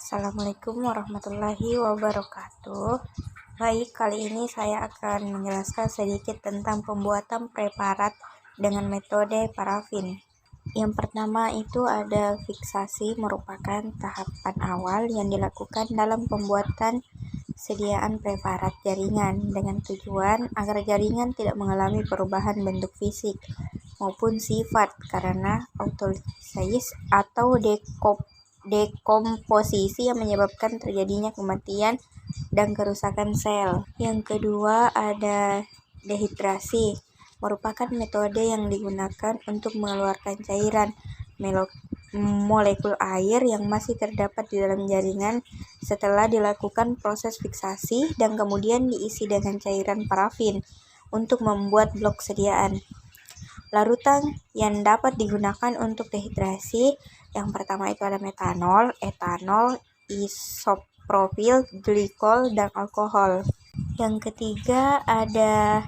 Assalamualaikum warahmatullahi wabarakatuh. Baik, kali ini saya akan menjelaskan sedikit tentang pembuatan preparat dengan metode parafin. Yang pertama itu ada fiksasi, merupakan tahapan awal yang dilakukan dalam pembuatan sediaan preparat jaringan dengan tujuan agar jaringan tidak mengalami perubahan bentuk fisik maupun sifat karena autolisis atau dekomposisi yang menyebabkan terjadinya kematian dan kerusakan sel. Yang kedua ada dehidrasi, merupakan metode yang digunakan untuk mengeluarkan cairan molekul air yang masih terdapat di dalam jaringan setelah dilakukan proses fiksasi dan kemudian diisi dengan cairan parafin untuk membuat blok sediaan. Larutan yang dapat digunakan untuk dehidrasi, yang pertama itu ada metanol, etanol, isopropil, glikol, dan alkohol. Yang ketiga ada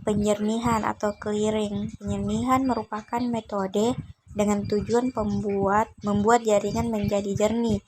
penjernihan atau clearing. Penjernihan merupakan metode dengan tujuan membuat jaringan menjadi jernih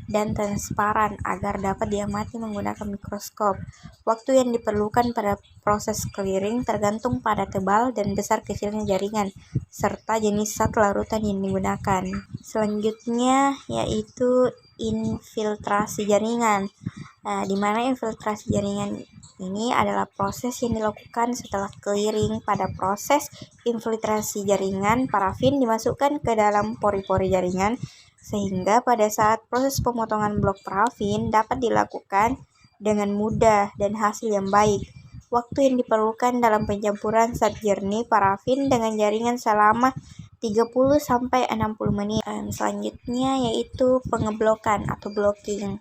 dan transparan agar dapat diamati menggunakan mikroskop. Waktu yang diperlukan pada proses clearing tergantung pada tebal dan besar kecilnya jaringan serta jenis zat larutan yang digunakan. Selanjutnya yaitu infiltrasi jaringan. Di mana infiltrasi jaringan ini adalah proses yang dilakukan setelah clearing. Pada proses infiltrasi jaringan, parafin dimasukkan ke dalam pori-pori jaringan sehingga pada saat proses pemotongan blok parafin dapat dilakukan dengan mudah dan hasil yang baik. Waktu yang diperlukan dalam pencampuran zat jernih parafin dengan jaringan selama 30-60 menit. Selanjutnya yaitu pengeblokan atau blocking.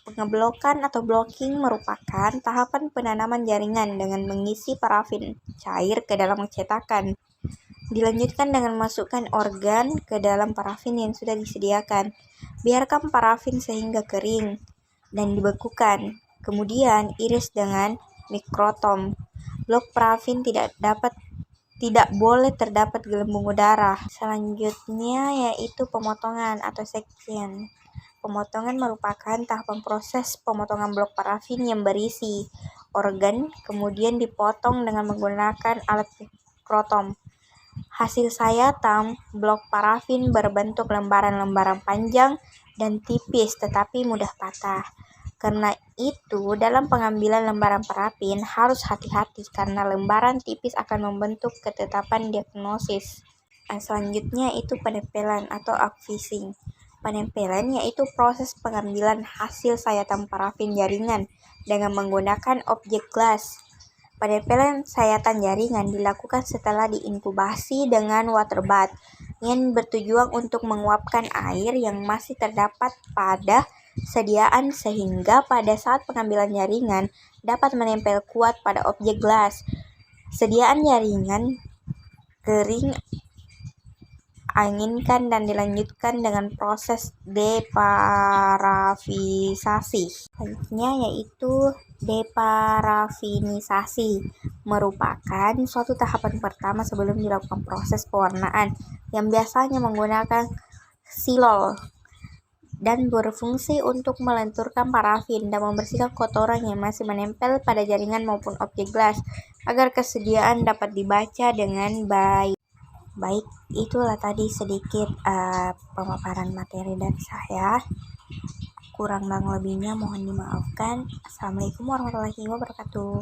Pengeblokan atau blocking merupakan tahapan penanaman jaringan dengan mengisi parafin cair ke dalam cetakan. Dilanjutkan dengan masukkan organ ke dalam parafin yang sudah disediakan. Biarkan parafin sehingga kering dan dibekukan. Kemudian iris dengan mikrotom. Blok parafin tidak boleh terdapat gelembung udara. Selanjutnya yaitu pemotongan atau section. Pemotongan merupakan tahapan proses pemotongan blok parafin yang berisi organ, kemudian dipotong dengan menggunakan alat mikrotom. Hasil sayatan blok parafin berbentuk lembaran-lembaran panjang dan tipis tetapi mudah patah. Karena itu, dalam pengambilan lembaran parafin harus hati-hati karena lembaran tipis akan membentuk ketetapan diagnosis. Selanjutnya itu penempelan atau upfishing. Penempelan yaitu proses pengambilan hasil sayatan parafin jaringan dengan menggunakan objek gelas. Penempelan sayatan jaringan dilakukan setelah diinkubasi dengan water bath yang bertujuan untuk menguapkan air yang masih terdapat pada sediaan sehingga pada saat pengambilan jaringan dapat menempel kuat pada objek gelas. Sediaan jaringan kering anginkan dan dilanjutkan dengan proses deparafisasi. Selanjutnya yaitu deparafinisasi, merupakan suatu tahapan pertama sebelum dilakukan proses pewarnaan yang biasanya menggunakan silol dan berfungsi untuk melenturkan parafin dan membersihkan kotoran yang masih menempel pada jaringan maupun objek gelas agar kesediaan dapat dibaca dengan baik. Baik, itulah tadi sedikit pemaparan materi dari saya. Kurang dan lebihnya mohon dimaafkan. Assalamualaikum warahmatullahi wabarakatuh.